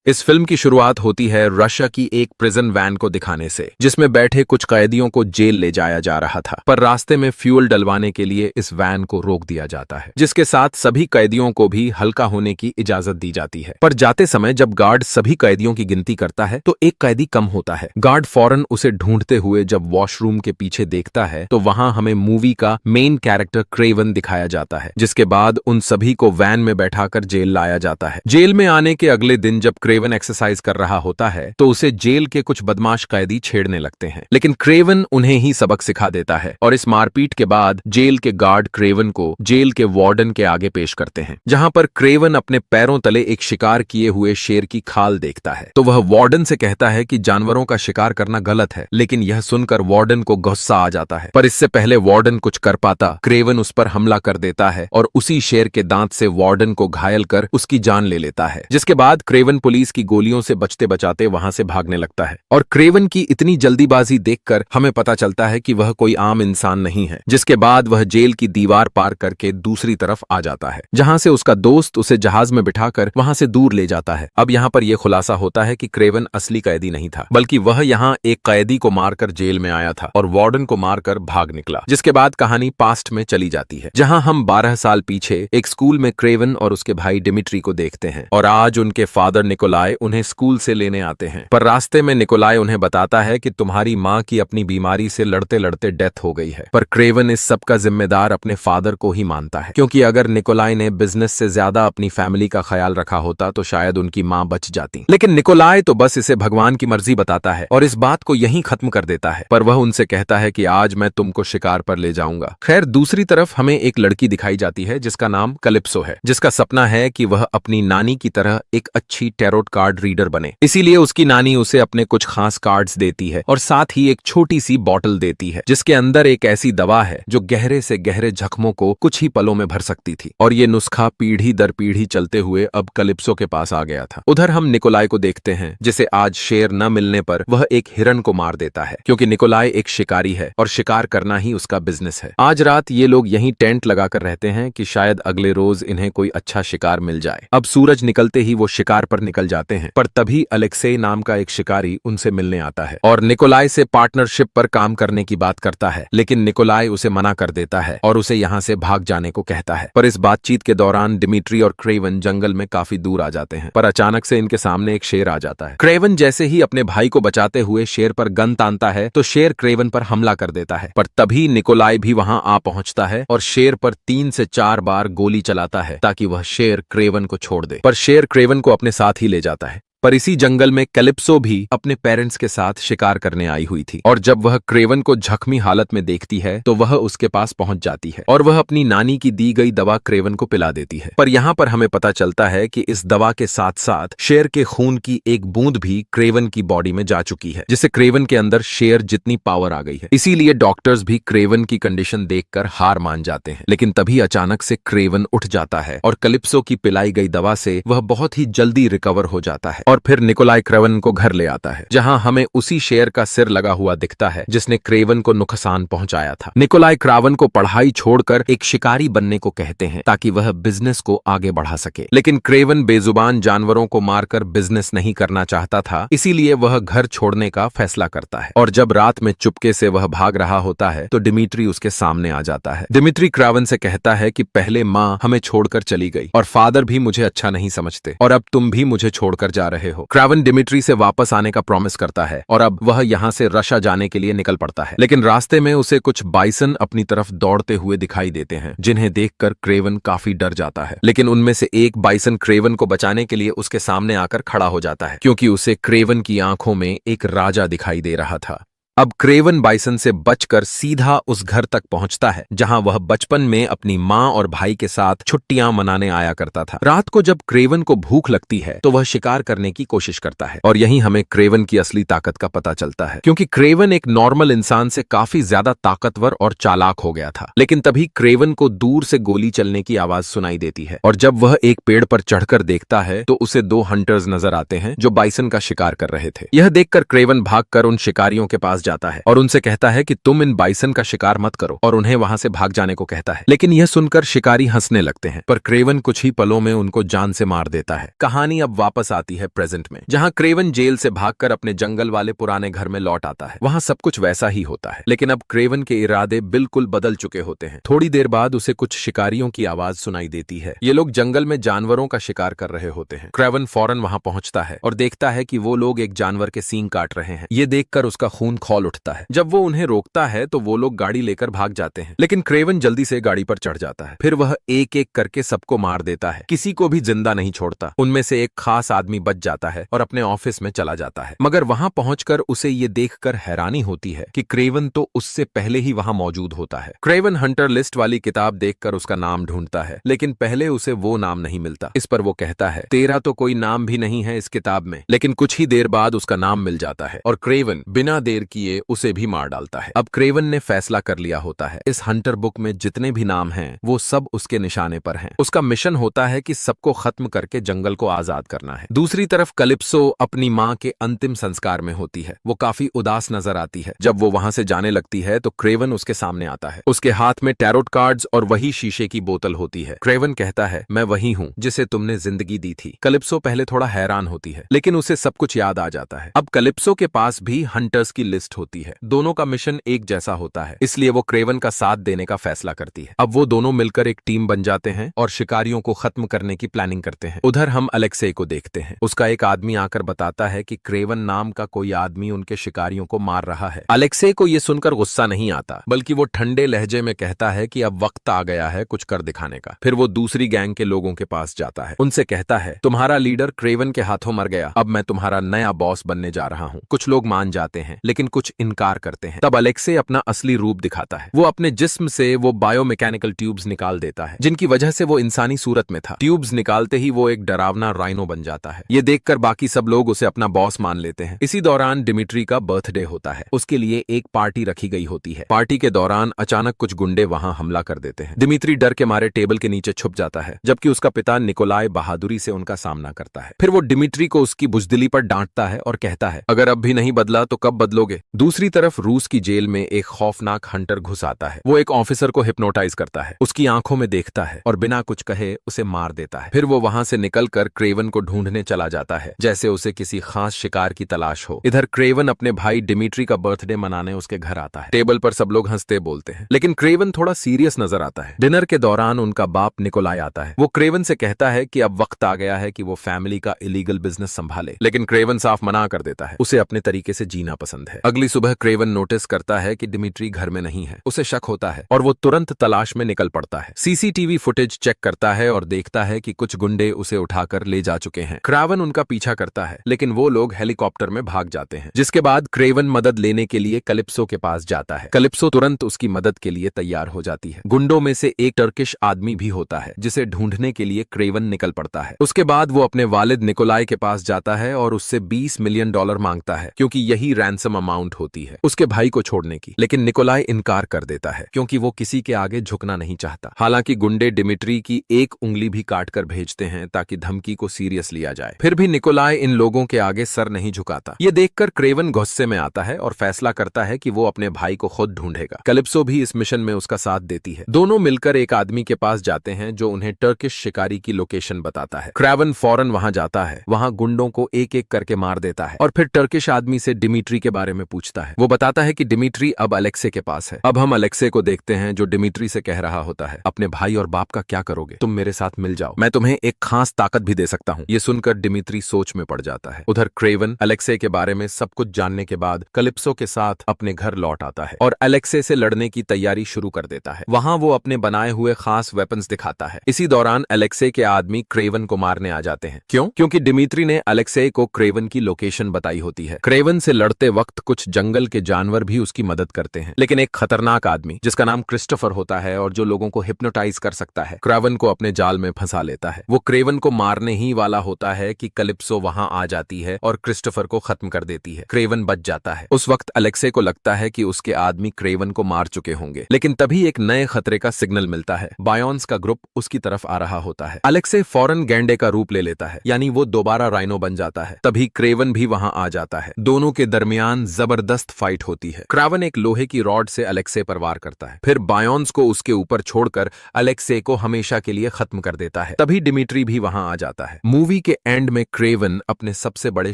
इस फिल्म की शुरुआत होती है रशिया की एक प्रिजन वैन को दिखाने से, जिसमें बैठे कुछ कैदियों को जेल ले जाया जा रहा था। पर रास्ते में फ्यूल डलवाने के लिए इस वैन को रोक दिया जाता है, जिसके साथ सभी कैदियों को भी हल्का होने की इजाजत दी जाती है। पर जाते समय जब गार्ड सभी कैदियों की गिनती करता है तो एक कैदी कम होता है। गार्ड फौरन उसे ढूंढते हुए जब वॉशरूम के पीछे देखता है तो वहां हमें मूवी का मेन कैरेक्टर क्रेवन दिखाया जाता है, जिसके बाद उन सभी को वैन में बैठाकर जेल लाया जाता है। जेल में आने के अगले दिन जब क्रेवन एक्सरसाइज कर रहा होता है तो उसे जेल के कुछ बदमाश कैदी छेड़ने लगते हैं, लेकिन क्रेवन उन्हें ही सबक सिखा देता है और इस मारपीट के बाद जेल के गार्ड क्रेवन को जेल के वार्डन के आगे पेश करते हैं, जहां पर क्रेवन अपने पैरों तले एक शिकार किए हुए शेर की खाल देखता है। तो वह वार्डन से कहता है कि जानवरों का शिकार करना गलत है, लेकिन यह सुनकर वार्डन को गुस्सा आ जाता है। पर इससे पहले वार्डन कुछ कर पाता, क्रेवन उस पर हमला कर देता है और उसी शेर के दांत से वार्डन को घायल कर उसकी जान ले लेता है, जिसके बाद क्रेवन पुलिस की गोलियों से बचते बचाते वहां से भागने लगता है। और क्रेवन की इतनी जल्दीबाजी देखकर हमें पता चलता है कि वह कोई आम इंसान नहीं है, जिसके बाद वह जेल की दीवार पार करके दूसरी तरफ आ जाता है, जहां से उसका दोस्त उसे जहाज में बिठाकर वहां से दूर ले जाता है। अब यहाँ पर यह खुलासा होता है कि क्रेवन असली कैदी नहीं था, बल्कि वह यहाँ एक कैदी को मारकर जेल में आया था और वार्डन को मारकर भाग निकला। जिसके बाद कहानी पास्ट में चली जाती है, जहां हम 12 साल पीछे एक स्कूल में क्रेवन और उसके भाई डिमिट्री को देखते हैं और आज उनके फादर निकोलाई उन्हें स्कूल से लेने आते हैं। पर रास्ते में निकोलाई उन्हें बताता है कि तुम्हारी माँ की अपनी बीमारी से लड़ते लड़ते डेथ हो गई है। पर क्रेवन इस सब का जिम्मेदार अपने फादर को ही मानता है, क्योंकि अगर निकोलाई ने बिजनेस से ज्यादा अपनी फैमिली का ख्याल रखा होता तो शायद उनकी माँ बच जाती। लेकिन निकोलाई तो बस इसे भगवान की मर्जी बताता है और इस बात को यहीं खत्म कर देता है। पर वह उनसे कहता है कि आज मैं तुमको शिकार पर ले जाऊंगा। खैर, दूसरी तरफ हमें एक लड़की दिखाई जाती है जिसका नाम कलिप्सो है, जिसका सपना है कि वह अपनी नानी की तरह एक अच्छी टैरोट कार्ड रीडर बने। इसीलिए उसकी नानी उसे अपने कुछ खास कार्ड्स देती है और साथ ही एक छोटी सी बॉटल देती है, जिसके अंदर एक ऐसी दवा है जो गहरे से गहरे जख्मों को कुछ ही पलों में भर सकती थी। और ये नुस्खा पीढ़ी दर पीढ़ी चलते हुए अब कलिप्सो के पास आ गया था। उधर हम निकोलाई को देखते हैं, जिसे आज शेर न मिलने पर वह एक हिरन को मार देता है, क्योंकि निकोलाई एक शिकारी है और शिकार करना ही उसका बिजनेस है। आज रात ये लोग यहीं टेंट लगाकर रहते हैं कि शायद अगले रोज इन्हें कोई अच्छा शिकार मिल जाए। अब सूरज निकलते ही वो शिकार पर निकल जाते हैं, पर तभी अलेक्सेई नाम का एक शिकारी उनसे मिलने आता है और निकोलाई से पार्टनरशिप पर काम करने की बात करता है, लेकिन निकोलाई उसे मना कर देता है और उसे यहाँ से भाग जाने को कहता है। पर इस बातचीत के दौरान डिमिट्री और क्रेवन जंगल में काफी दूर आ जाते हैं, पर अचानक से इनके सामने एक शेर आ जाता है। क्रेवन जैसे ही अपने भाई को बचाते हुए शेर पर गन तानता है तो शेर क्रेवन पर हमला कर देता है, पर तभी निकोलाई भी वहां आ पहुंचता है और शेर पर 3 से 4 बार गोली चलाता है ताकि वह शेर क्रेवन को छोड़ दे। पर शेर क्रेवन को अपने साथ ही ले जाता है। पर इसी जंगल में कैलिप्सो भी अपने पेरेंट्स के साथ शिकार करने आई हुई थी और जब वह क्रेवन को जख्मी हालत में देखती है तो वह उसके पास पहुंच जाती है और वह अपनी नानी की दी गई दवा क्रेवन को पिला देती है। पर यहाँ पर हमें पता चलता है कि इस दवा के साथ साथ शेर के खून की एक बूंद भी क्रेवन की बॉडी में जा चुकी है, जिससे क्रेवन के अंदर शेर जितनी पावर आ गई है। इसीलिए डॉक्टर्स भी क्रेवन की कंडीशन देखकर हार मान जाते हैं। लेकिन तभी अचानक से क्रेवन उठ जाता है और कैलिप्सो की पिलाई गई दवा से वह बहुत ही जल्दी रिकवर हो जाता है और फिर निकोलाई क्रेवन को घर ले आता है, जहां हमें उसी शेर का सिर लगा हुआ दिखता है जिसने क्रेवन को नुकसान पहुंचाया था। निकोलाई क्रेवन को पढ़ाई छोड़कर एक शिकारी बनने को कहते हैं ताकि वह बिजनेस को आगे बढ़ा सके, लेकिन क्रेवन बेजुबान जानवरों को मारकर बिजनेस नहीं करना चाहता था, इसीलिए वह घर छोड़ने का फैसला करता है। और जब रात में चुपके से वह भाग रहा होता है तो डिमिट्री उसके सामने आ जाता है। डिमिट्री क्रेवन से कहता है कि पहले माँ हमें छोड़कर चली गई और फादर भी मुझे अच्छा नहीं समझते और अब तुम भी मुझे छोड़कर जा रहे हो। क्रेवन डिमिट्री से वापस आने का प्रॉमिस करता है और अब वह यहाँ से रशिया जाने के लिए निकल पड़ता है, लेकिन रास्ते में उसे कुछ बाइसन अपनी तरफ दौड़ते हुए दिखाई देते हैं, जिन्हें देखकर क्रेवन काफी डर जाता है। लेकिन उनमें से एक बाइसन क्रेवन को बचाने के लिए उसके सामने आकर खड़ा हो जाता है, क्योंकि उसे क्रेवन की आंखों में एक राजा दिखाई दे रहा था। अब क्रेवन बाइसन से बचकर सीधा उस घर तक पहुंचता है जहां वह बचपन में अपनी माँ और भाई के साथ छुट्टियां मनाने आया करता था। रात को जब क्रेवन को भूख लगती है तो वह शिकार करने की कोशिश करता है और यहीं हमें क्रेवन की असली ताकत का पता चलता है, क्योंकि क्रेवन एक नॉर्मल इंसान से काफी ज्यादा ताकतवर और चालाक हो गया था। लेकिन तभी क्रेवन को दूर से गोली चलने की आवाज सुनाई देती है और जब वह एक पेड़ पर चढ़कर देखता है तो उसे 2 हंटर्स नजर आते हैं जो बाइसन का शिकार कर रहे थे। यह देखकर क्रेवन भागकर उन शिकारियों के पास जाता है और उनसे कहता है कि तुम इन बाइसन का शिकार मत करो और उन्हें वहां से भाग जाने को कहता है। लेकिन यह सुनकर शिकारी हंसने लगते हैं, पर क्रेवन कुछ ही पलों में उनको जान से मार देता है। कहानी अब वापस आती है प्रेजेंट में, जहां क्रेवन जेल से भागकर अपने जंगल वाले पुराने घर में लौट आता है। वहां सब कुछ वैसा ही होता है, लेकिन अब क्रेवन के इरादे बिल्कुल बदल चुके होते हैं। थोड़ी देर बाद उसे कुछ शिकारियों की आवाज सुनाई देती है। ये लोग जंगल में जानवरों का शिकार कर रहे होते हैं। क्रेवन फौरन वहां पहुंचता है और देखता है कि वो लोग एक जानवर के सींग काट रहे हैं। ये देखकर उसका खून खौल उठता है। जब वो उन्हें रोकता है तो वो लोग गाड़ी लेकर भाग जाते हैं, लेकिन क्रेवन जल्दी से गाड़ी पर चढ़ जाता है। फिर वह एक एक करके सबको मार देता है, किसी को भी जिंदा नहीं छोड़ता। उनमें से एक खास आदमी बच जाता है और अपने ऑफिस में चला जाता है, मगर वहां पहुंचकर उसे ये देखकर हैरानी होती है कि क्रेवन तो उससे पहले ही वहां मौजूद होता है। क्रेवन हंटर लिस्ट वाली किताब देखकर उसका नाम ढूंढता है, लेकिन पहले उसे वो नाम नहीं मिलता। इस पर वो कहता है, तेरा तो कोई नाम भी नहीं है इस किताब में। लेकिन कुछ ही देर बाद उसका नाम मिल जाता है और क्रेवन बिना देर किए उसे भी मार डालता है। अब क्रेवन ने फैसला कर लिया होता है, इस हंटर बुक में जितने भी नाम हैं वो सब उसके निशाने पर हैं। उसका मिशन होता है कि सबको खत्म करके जंगल को आजाद करना है। दूसरी तरफ कलिप्सो अपनी मां के अंतिम संस्कार में होती है। वो काफी उदास नजर आती है। जब वो वहां से जाने लगती है तो क्रेवन उसके सामने आता है। उसके हाथ में टैरोट कार्ड्स और वही शीशे की बोतल होती है। क्रेवन कहता है, मैं वही हूं जिसे तुमने जिंदगी दी थी। कलिप्सो पहले थोड़ा हैरान होती है, लेकिन उसे सब कुछ याद आ जाता है। अब कलिप्सो के पास भी हंटर्स की लिस्ट होती है। दोनों का मिशन एक जैसा होता है, इसलिए वो क्रेवन का साथ देने का फैसला करती है। अब वो दोनों मिलकर एक टीम बन जाते हैं और शिकारियों को खत्म करने की प्लानिंग करते हैं। उधर हम अलेक्से को देखते हैं। उसका एक आदमी आकर बताता है कि क्रेवन नाम का कोई आदमी उनके शिकारियों को मार रहा है। अलेक्से को यह सुनकर गुस्सा नहीं आता, बल्कि वो ठंडे लहजे में कहता है कि अब वक्त आ गया है कुछ कर दिखाने का। फिर वो दूसरी गैंग के लोगों के पास जाता है। उनसे कहता है, तुम्हारा लीडर क्रेवन के हाथों मर गया, अब मैं तुम्हारा नया बॉस बनने जा रहा हूँ। कुछ लोग मान जाते हैं, लेकिन कुछ इनकार करते हैं। तब अलेक्से अपना असली रूप दिखाता है। वो अपने जिस्म से वो बायोमैकेनिकल ट्यूब्स निकाल देता है, जिनकी वजह से वो इंसानी सूरत में था। ट्यूब्स निकालते ही वो एक डरावना राइनो बन जाता है। ये देखकर बाकी सब लोग उसे अपना बॉस मान लेते हैं। इसी दौरान डिमिट्री का बर्थडे होता है। उसके लिए एक पार्टी रखी गई होती है। पार्टी के दौरान अचानक कुछ गुंडे वहां हमला कर देते हैं। डिमिट्री डर के मारे टेबल के नीचे छुप जाता है, जबकि उसका पिता निकोलाई बहादुरी से उनका सामना करता है। फिर वो डिमिट्री को उसकी बुजदिली पर डांटता है और कहता है, अगर अब भी नहीं बदला तो कब बदलोगे। दूसरी तरफ रूस की जेल में एक खौफनाक हंटर घुस आता है। वो एक ऑफिसर को हिप्नोटाइज करता है, उसकी आंखों में देखता है और बिना कुछ कहे उसे मार देता है। फिर वो वहां से निकलकर क्रेवन को ढूंढने चला जाता है, जैसे उसे किसी खास शिकार की तलाश हो। इधर क्रेवन अपने भाई डिमिट्री का बर्थडे मनाने उसके घर आता है। टेबल पर सब लोग हंसते बोलते हैं, लेकिन क्रेवन थोड़ा सीरियस नजर आता है। डिनर के दौरान उनका बाप निकोलाई आता है। वो क्रेवन से कहता है कि अब वक्त आ गया है कि वो फैमिली का इलीगल बिजनेस संभाले, लेकिन क्रेवन साफ मना कर देता है। उसे अपने तरीके से जीना पसंद है। अगली सुबह क्रेवन नोटिस करता है कि डिमिट्री घर में नहीं है। उसे शक होता है और वो तुरंत तलाश में निकल पड़ता है। सीसीटीवी फुटेज चेक करता है और देखता है कि कुछ गुंडे उसे उठाकर ले जा चुके हैं। क्रेवन उनका पीछा करता है, लेकिन वो लोग हेलीकॉप्टर में भाग जाते हैं, जिसके बाद क्रेवन मदद लेने के लिए कलिप्सो के पास जाता है। कलिप्सो तुरंत उसकी मदद के लिए तैयार हो जाती है। गुंडों में से एक टर्किश आदमी भी होता है, जिसे ढूंढने के लिए क्रेवन निकल पड़ता है। उसके बाद वो अपने वालिद निकोलाई के पास जाता है और उससे $20 मिलियन मांगता है, क्योंकि यही रैंसम अमाउंट होती है उसके भाई को छोड़ने की। लेकिन निकोलाई इनकार कर देता है, क्योंकि वो किसी के आगे झुकना नहीं चाहता। हालांकि गुंडे डिमिट्री की एक उंगली भी काट कर भेजते हैं ताकि धमकी को सीरियस लिया जाए। फिर भी निकोलाई इन लोगों के आगे सर नहीं झुकाता। ये देखकर क्रेवन गुस्से में आता है और फैसला करता है कि वो अपने भाई को खुद ढूंढेगा। कलिप्सो भी इस मिशन में उसका साथ देती है। दोनों मिलकर एक आदमी के पास जाते हैं जो उन्हें टर्किश शिकारी की लोकेशन बताता है। क्रेवन फौरन वहां जाता है, वहां गुंडों को एक एक करके मार देता है और फिर टर्किश आदमी से डिमिट्री के बारे में पूछता है। वो बताता है कि डिमिट्री अब अलेक्से के पास है। अब हम अलेक्से को देखते हैं, जो डिमिट्री से कह रहा होता है, अपने भाई और बाप का क्या करोगे, तुम मेरे साथ मिल जाओ, मैं तुम्हें एक खास ताकत भी दे सकता हूँ। ये सुनकर डिमिट्री सोच में पड़ जाता है। उधर क्रेवन अलेक्से के बारे में सब कुछ जानने के बाद कलिप्सो के साथ अपने घर लौट आता है और अलेक्से से लड़ने की तैयारी शुरू कर देता है। वहां वो अपने बनाए हुए खास वेपन्स दिखाता है। इसी दौरान अलेक्से के आदमी क्रेवन को मारने आ जाते हैं। क्यों? क्योंकि डिमिट्री ने अलेक्से को क्रेवन की लोकेशन बताई होती है। क्रेवन से लड़ते वक्त कुछ जंगल के जानवर भी उसकी मदद करते हैं, लेकिन एक खतरनाक आदमी जिसका नाम क्रिस्टोफर होता है और जो लोगों को हिप्नोटाइज कर सकता है, क्रेवन को अपने जाल में फंसा लेता है। वो क्रेवन को मारने ही वाला होता है कि कलिप्सो वहां आ जाती है और क्रिस्टोफर को खत्म कर देती है। क्रेवन बच जाता है। उस वक्त अलेक्से को लगता है कि उसके आदमी क्रेवन को मार चुके होंगे, लेकिन तभी एक नए खतरे का सिग्नल मिलता है। बायोन्स का ग्रुप उसकी तरफ आ रहा होता है। अलेक्से फौरन गैंडे का रूप ले लेता है, यानी वो दोबारा राइनो बन जाता है। तभी क्रेवन भी वहां आ जाता है। दोनों के दरमियान जबरदस्त जबरदस्त फाइट होती है। क्रावन एक लोहे की रॉड से अलेक्से पर वार करता है, फिर बायोन्स को उसके ऊपर छोड़कर अलेक्से को हमेशा के लिए खत्म कर देता है। तभी डिमिट्री भी वहां आ जाता है। मूवी के एंड में क्रेवन अपने सबसे बड़े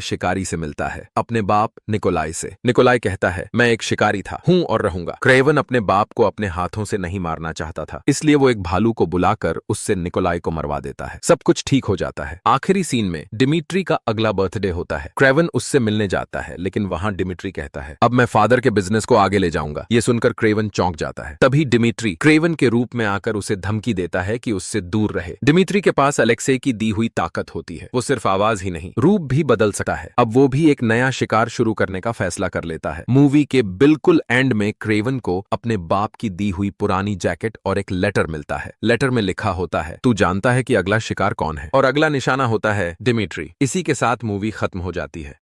शिकारी से मिलता है, अपने बाप निकोलाई से। निकोलाई कहता है, मैं एक शिकारी था, हूं और रहूंगा। क्रेवन अपने बाप को अपने हाथों से नहीं मारना चाहता था, इसलिए वो एक भालू को बुलाकर उससे निकोलाई को मरवा देता है। सब कुछ ठीक हो जाता है। आखिरी सीन में डिमिट्री का अगला बर्थडे होता है। क्रेवन उससे मिलने जाता है, लेकिन वहां डिमिट्री कहता है, अब मैं फादर के बिजनेस को आगे ले जाऊंगा। ये सुनकर क्रेवन चौंक जाता है। तभी डिमिट्री क्रेवन के रूप में आकर उसे धमकी देता है कि उससे दूर रहे। डिमिट्री के पास अलेक्से की दी हुई ताकत होती है, वो सिर्फ आवाज ही नहीं, रूप भी बदल सकता है। अब वो भी एक नया शिकार शुरू करने का फैसला कर लेता है। मूवी के बिल्कुल एंड में क्रेवन को अपने बाप की दी हुई पुरानी जैकेट और एक लेटर मिलता है। लेटर में लिखा होता है, तू जानता है कि अगला शिकार कौन है, और अगला निशाना होता है डिमिट्री। इसी के साथ मूवी खत्म हो जाती है।